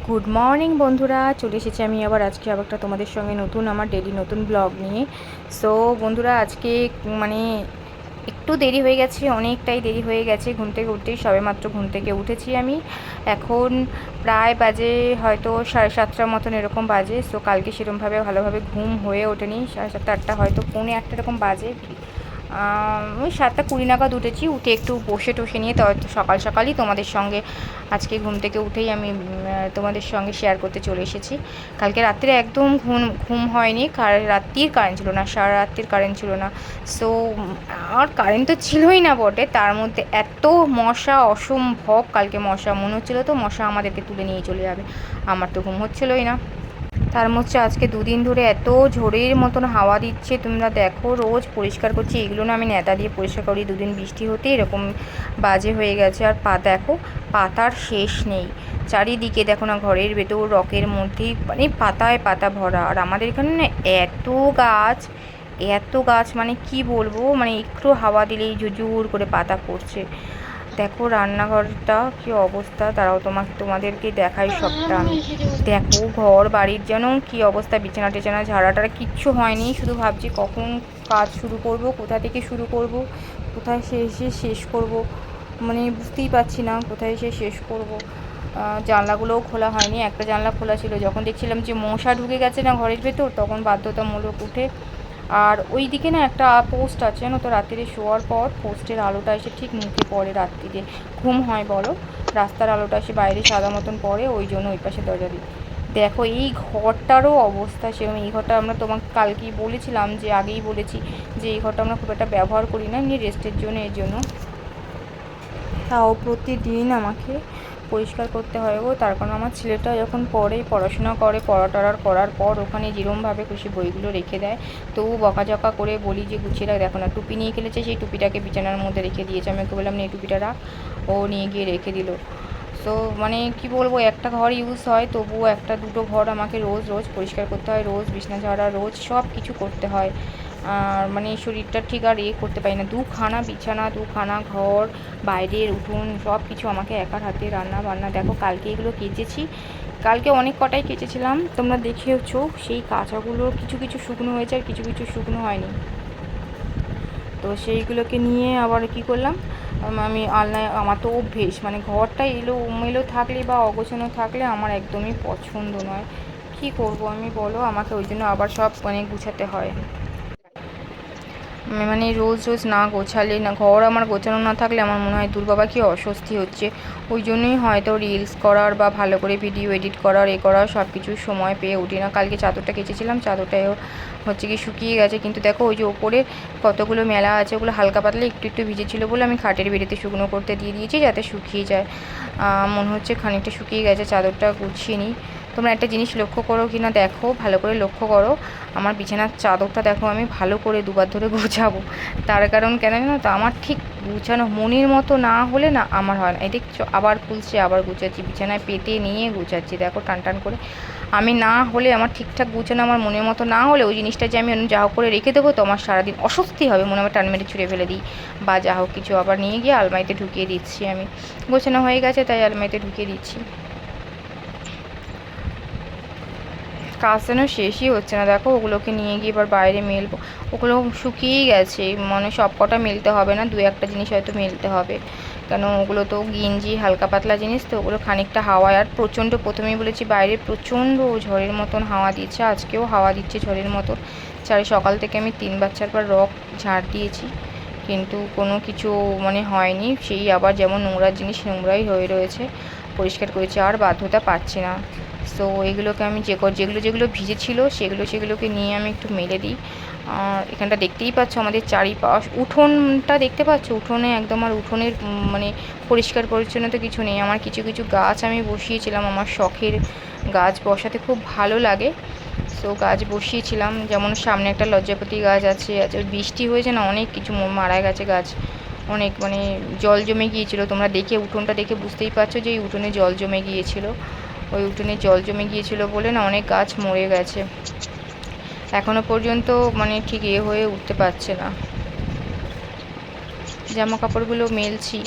Good morning বন্ধুরা, চলে এসেছি আমি আবার আজকে একটা তোমাদের সঙ্গে নতুন আমার ডেলি নতুন ব্লগ নিয়ে। সো বন্ধুরা, আজকে মানে একটু দেরি হয়ে গেছে, অনেকটাই দেরি হয়ে গেছে। ঘুম থেকে উঠতেই সবেমাত্র ঘুম থেকে উঠেছি আমি। এখন প্রায় বাজে হয়তো 7:30টার মতন এরকম বাজে। সো কালকে সেরকমভাবে ভালোভাবে ঘুম হয়ে ওঠেনি, 7:30 8টা হয়তো পৌনে 8টা এরকম বাজে। ওই 7টা 20 নাগাদ উঠেছি। উঠে একটু বসে টসে নিয়ে তো সকাল সকালই তোমাদের সঙ্গে আজকে ঘুম থেকে উঠেই আমি তোমাদের সঙ্গে শেয়ার করতে চলে এসেছি। কালকে রাত্রে একদম ঘুম ঘুম হয়নি, রাত্রির কারেন্ট ছিল না, সারা রাত্রির কারেন্ট ছিল না। সো আর কারেন্ট তো ছিলই না বটে, তার মধ্যে এত মশা, অসম্ভব কালকে মশা, মনে হচ্ছিলো তো মশা আমাদেরকে তুলে নিয়ে চলে যাবে। আমার তো ঘুম হচ্ছিলোই না। তার মধ্যে আজকে দুদিন ধরে এত ঝড়ের মতন হাওয়া দিচ্ছে, তোমরা দেখো। রোজ পরিষ্কার করছি, এগুলো না আমি নেতা দিয়ে পরিষ্কার করি, দুদিন বৃষ্টি হতে এরকম বাজে হয়ে গেছে। আর দেখো, পাতার শেষ নেই। চারিদিকে দেখো না, ঘরের ভেতর রকের মধ্যেই মানে পাতায় পাতা ভরা। আর আমাদের এখানে না এত গাছ, এত গাছ, মানে কি বলবো, মানে একটু হাওয়া দিলেই ঝুরঝুর করে পাতা পড়ছে। দেখো রান্নাঘরটা কি অবস্থা, তারাও তোমাদেরকে দেখাই সবটা আমি। দেখো ঘর বাড়ির যেন কি অবস্থা, বিছানা টিছানা ঝাড়াটারা কিচ্ছু হয়নি। শুধু ভাবছি কখন কাজ শুরু করব, কোথা থেকে শুরু করব, কোথায় এসে শেষ করব, মানে বুঝতেই পারছি না কোথায় এসে শেষ করব। জানলাগুলোও খোলা হয়নি, একটা জানলা খোলা ছিল। যখন দেখছিলাম যে মশা ঢুকে গেছে না ঘরের ভেতর, তখন বাধ্যতামূলক উঠে। আর ওই দিকে না একটা পোস্ট আছে জানো তো, রাত্রিরে শোয়ার পর পোস্টের আলোটা এসে ঠিক মুখে পড়ে, রাত্রিরে ঘুম হয় বলো, রাস্তার আলোটা এসে বাইরে সাদা মতন পড়ে, ওই জন্য ওই পাশে দরজা দিই। দেখো এই ঘরটারও অবস্থা সেরকম। এই ঘরটা আমরা তোমাকে কালকেই বলেছিলাম, যে আগেই বলেছি যে এই ঘরটা আমরা খুব একটা ব্যবহার করি না, এমনি রেস্টের জন্য, এর জন্য। তাও প্রতিদিন আমাকে পরিষ্কার করতে হয় গো। তার কারণ আমার ছেলেটা যখন পড়াশোনা করে, পড়া করার পর ওখানে যেরমভাবে খুশি বইগুলো রেখে দেয়, তবু বকাঝকা করে বলি যে গুছিয়ে রাখ। দেখো না, টুপি নিয়ে খেলেছে, সেই টুপিটাকে বিছানার মধ্যে রেখে দিয়েছে। আমি ওকে বললাম না, এই টুপিটা রাখ, ও নিয়ে গিয়ে রেখে দিল। সো মানে কি বলবো, একটা ঘর ইউজ হয়, তবুও একটা দুটো ঘর আমাকে রোজ রোজ পরিষ্কার করতে হয়, রোজ বিছনা ঝাড়া, রোজ সব কিছু করতে হয়। আর মানে শরীরটা ঠিক আর করতে পারি না। দুখানা বিছানা, দুখানা ঘর, বাইরের উঠোন, সব কিছু আমাকে একার হাতে, রান্না বান্না। দেখো কালকে এগুলো কেচেছি, কালকে অনেক কটাই কেচেছিলাম, তোমরা দেখেওছো। সেই কাঁচাগুলো কিছু কিছু শুকনো হয়েছে আর কিছু কিছু শুকনো হয়নি। তো সেইগুলোকে নিয়ে আবার কি করলাম, আমি আলনায়, আমার তো অভ্যেস মানে ঘরটা এলোমেলো থাকলে বা অগোছানো থাকলে আমার একদমই পছন্দ নয়। কি করব আমি বলো, আমাকে ওই জন্য আবার সব মানে গুছাতে হয়। মানে রোজ রোজ না গোছালে, না ঘর আমার গোছানো না থাকলে আমার মনে হয় দূর বাবা কি অস্বস্তি হচ্ছে। ওই জন্যই হয়তো রিলস করার বা ভালো করে ভিডিও এডিট করার, করার সব কিছুর সময় পেয়ে উঠি না। কালকে চাদরটা কেচেছিলাম, চাদরটাও হচ্ছে কি শুকিয়ে গেছে, কিন্তু দেখো ওই যে ওপরে কতগুলো মেলা আছে, ওগুলো হালকা পাতলা একটু একটু ভিজেছিলো বলে আমি খাটের বেড়েতে শুকনো করতে দিয়ে দিয়েছি, যাতে শুকিয়ে যায়। মনে হচ্ছে খানিকটা শুকিয়ে গেছে, চাদরটা গুছিয়ে নিই। তোমরা একটা জিনিস লক্ষ্য করো কি না দেখো, ভালো করে লক্ষ্য করো, আমার বিছানার চাদরটা দেখো আমি ভালো করে দুবার ধরে গোছাবো। তার কারণ কেন জানো তো, আমার ঠিক গুছানো মনের মতো না হলে না আমার হয় না। এই দেখছো আবার খুলছে, আবার গুছাচ্ছি, বিছানায় পেতে নিয়ে গুছাচ্ছি, দেখো টান টান করে। আমি না হলে, আমার ঠিকঠাক গুছানো আমার মনের মতো না হলে, ওই জিনিসটা যে আমি যা হোক করে রেখে দেবো, তো আমার সারাদিন অস্বস্তি হবে, মনে হয় টান মেরে ছুঁড়ে ফেলে দিই বা যা হোক কিছু। আবার নিয়ে গিয়ে আলমারিতে ঢুকিয়ে দিচ্ছি আমি, গোছানো হয়ে গেছে তাই আলমারিতে ঢুকিয়ে দিচ্ছি। কাজ যেন শেষই হচ্ছে না। দেখো ওগুলোকে নিয়ে গিয়ে এবার বাইরে মেলবো, ওগুলো শুকিয়েই গেছে, মানে সব কটা মেলতে হবে না, দু একটা জিনিস হয়তো মেলতে হবে। কেন ওগুলো তো গেঞ্জি, হালকা পাতলা জিনিস, তো ওগুলো খানিকটা হাওয়ায়, আর প্রচণ্ড, প্রথমেই বলেছি বাইরে প্রচণ্ড ঝড়ের মতন হাওয়া দিচ্ছে, আজকেও হাওয়া দিচ্ছে ঝড়ের মতন। সকাল থেকে আমি 3 বার 4 বার রক ঝাড় দিয়েছি, কিন্তু কোনো কিছু মানে হয়নি। সেই আবার যেমন নোংরা জিনিস নোংরাই হয়ে রয়েছে, পরিষ্কার করেছি, আর বাধ্যতা পাচ্ছি না। সো এগুলোকে আমি যেগুলো যেগুলো ভিজে ছিল সেগুলোকে নিয়ে আমি একটু মেলে দিই। আর এখানটা দেখতেই পাচ্ছ আমাদের চারিপাশ, উঠোনটা দেখতে পাচ্ছ, উঠোনে একদম, আর উঠোনের মানে পরিষ্কার পরিচ্ছন্নতা কিছু নেই। আমার কিছু কিছু গাছ আমি বসিয়েছিলাম, আমার শখের গাছ বসাতে খুব ভালো লাগে। সো গাছ বসিয়েছিলাম, যেমন সামনে একটা লজ্জাপতি গাছ আছে, বৃষ্টি হয়েছে না, অনেক কিছু মারা গেছে গাছ, অনেক মানে জল জমে গিয়েছিল। তোমরা দেখে উঠোনটা দেখে বুঝতেই পারছো যে এই উঠোনে জল জমে গিয়েছিল। ওই উঠোনে জল জমে গিয়েছিল বলে না অনেক গাছ মরে গেছে, এখনো পর্যন্ত মানে ঠিক হয়ে উঠতে পারছে না। জামা কাপড়গুলো মেলছি।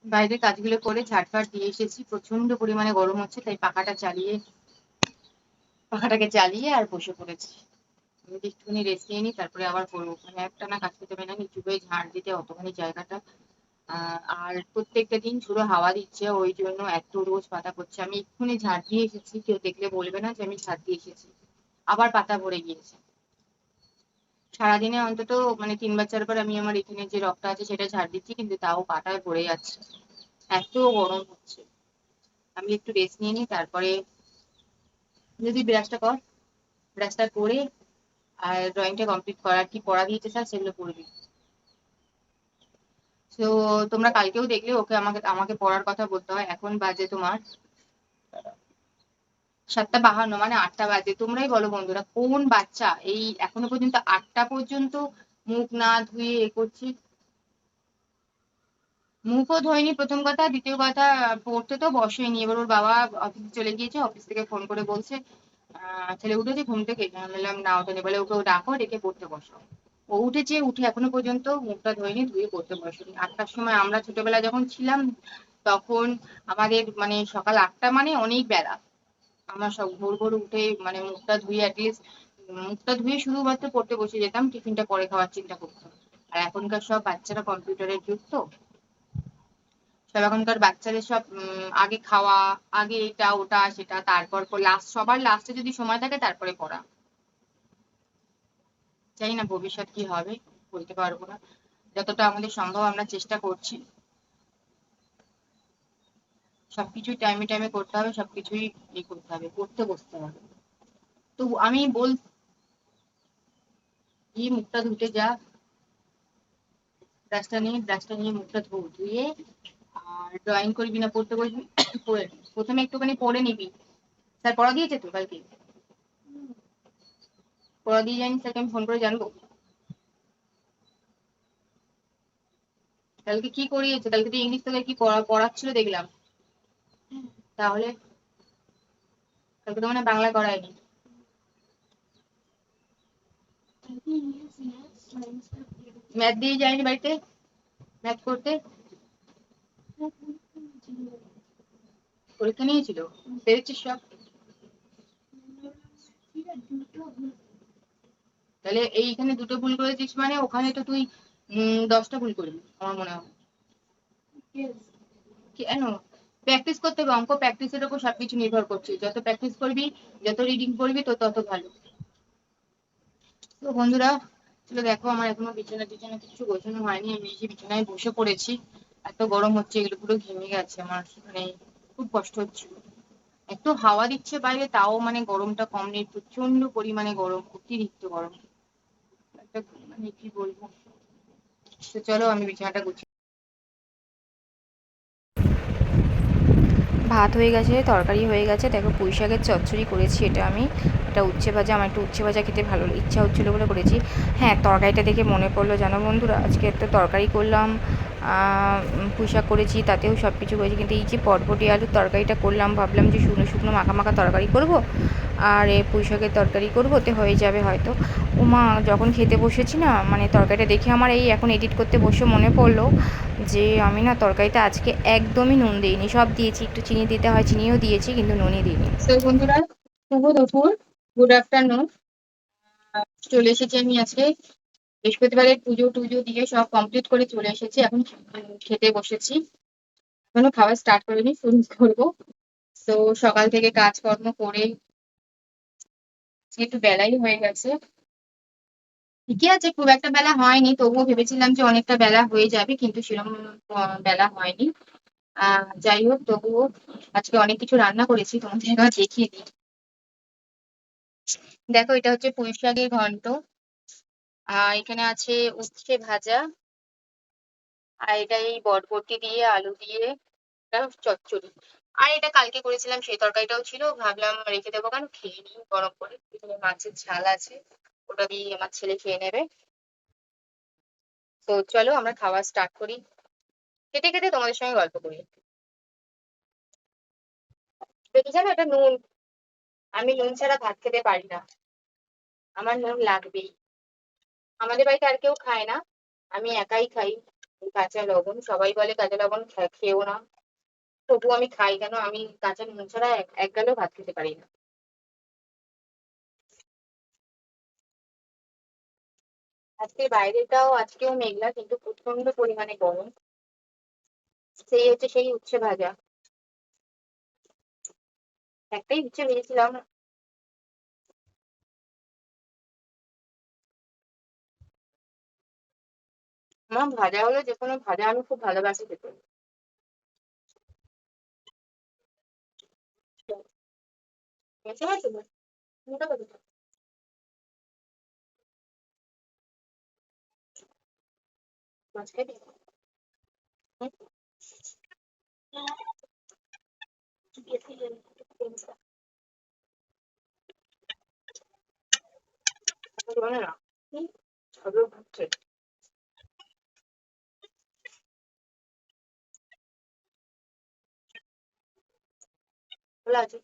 বাইরের কাজগুলো করে ঝাড়ফাড় দিয়ে এসেছি, প্রচন্ড পরিমাণে গরম হচ্ছে, তাই পাখাটাকে চালিয়ে আর বসে পড়েছি। আমি একটুখানি রেস্ট নিয়ে নিই, তারপরে আবার করবো। মানে একটানা কাজ করতে পারি না, নিচু হয়ে ঝাড় দিতে অতখানি জায়গাটা। আর প্রত্যেকটা দিন শুধু হাওয়া দিচ্ছে, ওই জন্য এত রোজ পাতা পড়ছে। আমি এক্ষুনি ঝাড় দিয়ে এসেছি, কেউ দেখলে বলবে না যে আমি ঝাড় দিয়ে এসেছি। আবার পাতা ভরে গিয়েছে। সারাদিনে অন্তত মানে 3 বার 4 বার আমি আমার এখানে যে রগটা আছে সেটা ঝাড় দিচ্ছি, কিন্তু তাও পাতায় ভরে যাচ্ছে, এত গরম হচ্ছে। আমি একটু রেস্ট নিয়ে নিই, তারপরে যদি ব্রাশটা করে আর ড্রয়িংটা কমপ্লিট করার কি পড়া দিয়েছে স্যার সেগুলো করবি। তো তোমরা কালকেও দেখলে ওকে আমাকে আমাকে পড়ার কথা বলতে হয়। এখন বাজে তোমার 7টা 52, মানে 8টা বাজে। তোমরাই বলো বন্ধুরা, কোন বাচ্চা এই এখনো পর্যন্ত 8টা পর্যন্ত মুখ না ধুয়ে এ করছি। মুখও ধোয়নি প্রথম কথা, দ্বিতীয় কথা পড়তে তো বসেনি। এবার ওর বাবা অফিসে চলে গিয়েছে, অফিস থেকে ফোন করে বলছে ছেলে উঠেছে ঘুম থেকে। আমি বললাম না ওঠেনি, বলে ওকে ডাকো, ডেকে পড়তে বসো। ও উঠেছে, উঠে এখনো পর্যন্ত মুখটা ধোয়নি, ধুয়ে পড়তে বসেনি। 8টার সময় আমরা ছোটবেলা যখন ছিলাম তখন আমাদের মানে সকাল 8টা মানে অনেক বেলা। আমরা সব ভোর ভোর উঠে মানে মুখটা ধুয়ে শুধুমাত্র পড়তে বসে যেতাম, টিফিনটা পরে খাওয়ার চিন্তা করতাম। আর এখনকার সব বাচ্চারা কম্পিউটারের যুগ তো, সব এখনকার বাচ্চাদের সব আগে খাওয়া, আগে এটা ওটা সেটা, তারপর সবার লাস্টে যদি সময় থাকে তারপরে পড়া। জানি না ভবিষ্যৎ কি হবে, বলতে পারবো না। যতটা আমাদের সম্ভব আমরা চেষ্টা করছি। সবকিছুই টাইমে টাইমে করতে হবে, সবকিছুই করতে হবে, করতে বসতে হবে। তো আমি মুখটা ধুতে যা, ব্রাশটা নিয়ে মুখটা ধুয়ে আর ড্রয়িং করবি না পড়তে বসবি, পড়ে নে। প্রথমে একটুখানি পড়ে নিবি। স্যার পড়া দিয়েছে তো কালকে? পড়া দিয়ে যায়নি স্যারকে আমি ফোন করে জানবো। কালকে কি করিয়েছে? কালকে তো ইংলিশ থেকে কি পড়াচ্ছিল দেখলাম। তাহলে কালকে তো মানে বাংলা করায়নি। ম্যাথ দিয়ে যায়নি বাড়িতে ম্যাথ করতে? পরীক্ষা নিয়েছিল, পেরেছিস সব? তাহলে এইখানে দুটো ভুল করেছিস মানে ওখানে তো তুই 10টা ভুল করবি আমার মনে হয়। কেন? প্র্যাকটিস করতে হবে, অঙ্ক প্র্যাকটিসের উপর সবকিছু নির্ভর করছে। যত প্র্যাকটিস করবি, যত রিডিং করবি, তো তত ভালো। তো বন্ধুরা, চলো দেখো আমার এখনো বিছানা টিছানা কিছু গোছানো হয়নি। আমি এই যে বিছানায় বসে পড়েছি, এত গরম হচ্ছে, এগুলো পুরো ঘেমে গেছে আমার। মানে খুব কষ্ট হচ্ছে। একটু হাওয়া দিচ্ছে বাইরে, তাও মানে গরমটা কম নেই, প্রচন্ড পরিমাণে গরম, অতিরিক্ত গরম। একটা মানে কি বলবো। তো চলো আমি বিছানাটা গুছিয়ে। ভাত হয়ে গেছে, তরকারি হয়ে গেছে। দেখো পুঁই শাকের চচ্চড়ি করেছি, এটা উচ্ছে ভাজা। আমার একটু উচ্ছে ভাজা খেতে ভালো ইচ্ছা হচ্ছিলো বলে করেছি। হ্যাঁ, তরকারিটা দেখে মনে পড়লো জানো বন্ধুরা, আজকে একটা তরকারি করলাম, পুঁই শাক করেছি, তাতেও সব কিছু করেছি। কিন্তু এই যে বটবটি আলুর তরকারিটা করলাম, ভাবলাম যে শুকনো শুকনো মাখা মাখা তরকারি করব আর পুঁই শাকের তরকারি করবো, ওতে হয়ে যাবে হয়তো। মা যখন খেতে বসেছি না, মানে তরকারিটা দেখে আমার এই এখন এডিট করতে বসে মনে পড়লো যে আমি না তরকারিতে আজকে একদমই নুন দিইনি। সব দিয়েছি, একটু চিনি দিতে হয় চিনিও দিয়েছি, কিন্তু নুনই দিইনি। তো বন্ধুরা, শুভ দুপুর, গুড আফটারনুন। চলে এসেছি আমি আজকে বৃহস্পতিবারের পুজো টুজো দিয়ে সব কমপ্লিট করে চলে এসেছি। এখন খেতে বসেছি, এখনো খাওয়া স্টার্ট করিনি, শুরু করবো। তো সকাল থেকে কাজকর্ম করে একটু বেলাই হয়ে গেছে। ঠিকই আছে, খুব একটা বেলা হয়নি, তবুও ভেবেছিলাম যে অনেকটা বেলা হয়ে যাবে, কিন্তু সেরকম বেলা হয়নি। যাই হোক, তবুও আজকে অনেক কিছু রান্না করেছি, তোমাদের একবার দেখিয়ে দিই। দেখো, এটা হচ্ছে পুঁই শাকের ঘন্ট। এখানে আছে উচ্ছে ভাজা। আর এটা এই বরবটি দিয়ে আলু দিয়ে একটা চচ্চড়ি। আর এটা কালকে করেছিলাম, সেই তরকারিটাও ছিল, ভাবলাম রেখে দেবো, কারণ খেয়ে নিই গরম করে। এখানে মাছের ঝাল আছে, ওটা দিয়ে আমার ছেলে খেয়ে নেবে। তো চলো আমরা খাওয়া স্টার্ট করি, খেতে খেতে তোমাদের সঙ্গে গল্প করি। দেখি জানো, এটা নুন। আমি নুন ছাড়া ভাত খেতে পারি না, আমার নুন লাগবেই। আমাদের বাড়িতে আর কেউ খায় না, আমি একাই খাই কাঁচা লবণ। সবাই বলে কাঁচা লবণ খেয়েও না, তবু আমি খাই। কেন, আমি কাঁচা নুন ছাড়া এক গালেও ভাত খেতে পারি না। আজকে বাইরেটাও আজকেও মেঘলা, কিন্তু প্রচন্ড পরিমাণে গরম। সেই হচ্ছে সেই উচ্ছে ভাজা, একটাই উচ্ছে ভেজেছিলাম। আমার ভাজা হলে, যে কোনো ভাজা আমি খুব ভালোবাসি খেতে। বুঝতে পারছো তো? বুঝতে পারছো তো? মাছ খাবি? হুম? বলে না। হুম? সবই হচ্ছে খোলা আছে।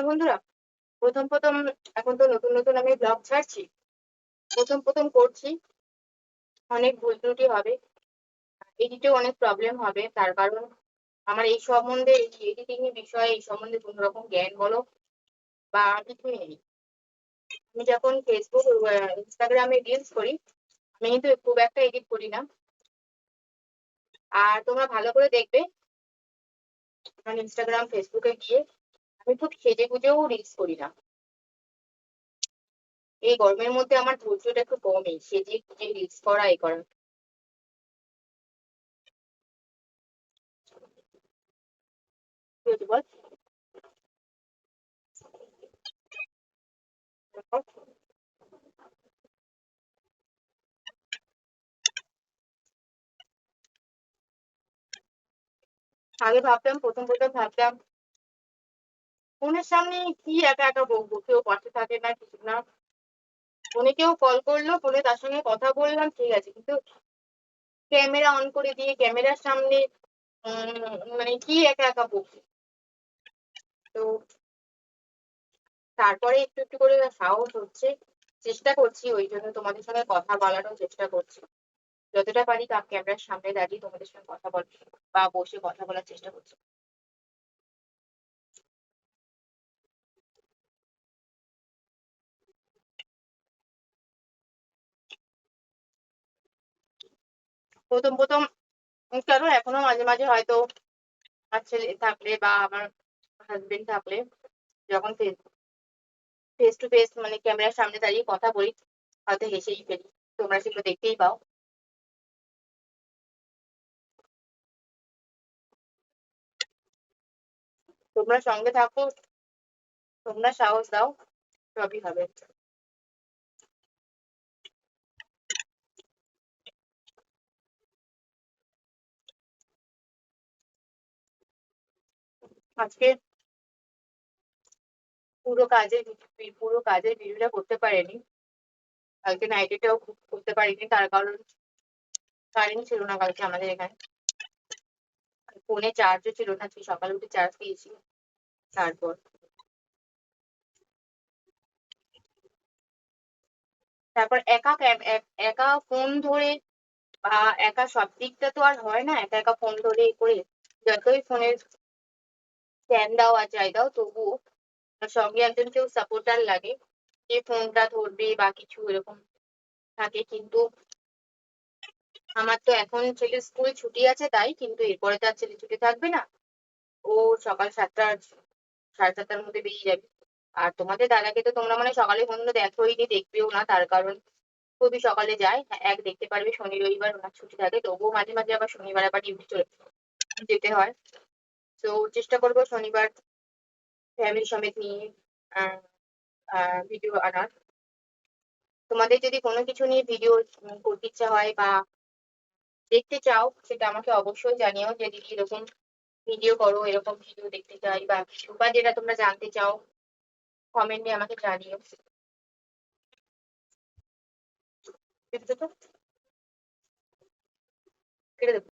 বন্ধুরা, প্রথম প্রথম, এখন তো নতুন নতুন আমি ব্লগ ছাড়ছি, প্রথম প্রথম করছি, অনেক ভুল ত্রুটি হবে, এডিটেও অনেক প্রবলেম হবে। তার কারণ আমার এই সম্বন্ধে, এই এডিটিং এর বিষয়ে এই সম্বন্ধে কোনো রকম জ্ঞান বলো বা কিছুই নেই। আমি যখন ফেসবুক, ইনস্টাগ্রামে রিলস করি, আমি কিন্তু খুব একটা এডিট করি না। আর তোমরা ভালো করে দেখবে, আমার ইনস্টাগ্রাম ফেসবুকে গিয়ে আমি খুব সেজে গুজেও রিলস করি না। এই গরমের মধ্যে আমার ধৈর্যটা একটু কমই, সেজে গুজে রিলস করা এ করা। কি হচ্ছে বল? আগে ভাবতাম, প্রথম প্রথম ভাবতাম ফোনের সামনে কি একা একা বকবো, কেউ পাশে থাকে না, কিছু না। ফোনে কেউ কল করলো, ফোনে তার সঙ্গে কথা বললাম, ঠিক আছে, কিন্তু ক্যামেরা অন করে দিয়ে ক্যামেরার সামনে মানে কি একা একা বকবো। তো তারপরে একটু একটু করে সাহস হচ্ছে, চেষ্টা করছি, ওই জন্য তোমাদের সঙ্গে কথা বলারও চেষ্টা করছি। যতটা পারি ক্যামেরার সামনে দাঁড়িয়ে তোমাদের সঙ্গে কথা বল বা বসে কথা বলার চেষ্টা করছি। প্রথম প্রথম কেন, এখনো মাঝে মাঝে হয়তো আমার ছেলে থাকলে বা আমার হাজবেন্ড থাকলে, যখন ফেস টু ফেস মানে ক্যামেরার সামনে দাঁড়িয়ে কথা বলি, হয়তো হেসেই ফেলি। তোমরা সেগুলো দেখতেই পাও। তোমরা সঙ্গে থাকো, তোমরা সাহস দাও, সবই হবে। আজকে পুরো কাজের ভিডিওটা করতে পারিনি। কালকে নাইটেটাও করতে পারিনি, তার কারণ কারেন্ট ছিল না কালকে আমাদের এখানে। ফোনে চার্জও ছিল না, তুই সকালে উঠে চার্জ দিয়েছি। তারপর তারপর একা ফোন ধরে বা একা সব দিকটা তো আর হয় না, একা একা ফোন ধরে এ করে, যতই ফোনের স্ট্যান্ড দাও আর যাই দাও, তবুও সঙ্গে একজন কেউ সাপোর্টার লাগে, যে ফোনটা ধরবে বা কিছু এরকম থাকে, কিন্তু আমার তো এখন ছেলের স্কুল ছুটি আছে তাই, কিন্তু এরপরে তো আর ছেলে ছুটি থাকবে না। ও সকাল 7টা 7:30টার মধ্যে বেরিয়ে যাবে। আর তোমাদের দাদাকে তো তোমরা মানে সকালে কোনদিনও দেখোই নি, দেখবেও না, তার কারণ খুবই সকালে যায়। হ্যাঁ, এক দেখতে পারবে শনি রবিবার ওনার ছুটি থাকে, তবুও মাঝে মাঝে আবার শনিবার আবার ডিউটি চলে যেতে হয়। তো চেষ্টা করবো শনিবার ফ্যামিলি সমেত নিয়ে ভিডিও আনার। তোমাদের যদি কোনো কিছু নিয়ে ভিডিও করতে ইচ্ছা হয় বা দেখতে চাও, সেটা আমাকে অবশ্যই জানিও যে দিদি এরকম ভিডিও করো, এরকম ভিডিও দেখতে চাই, বা কিছু বা যেটা তোমরা জানতে চাও কমেন্টে আমাকে জানিও। কেটে দেবো? কেটে দেবো।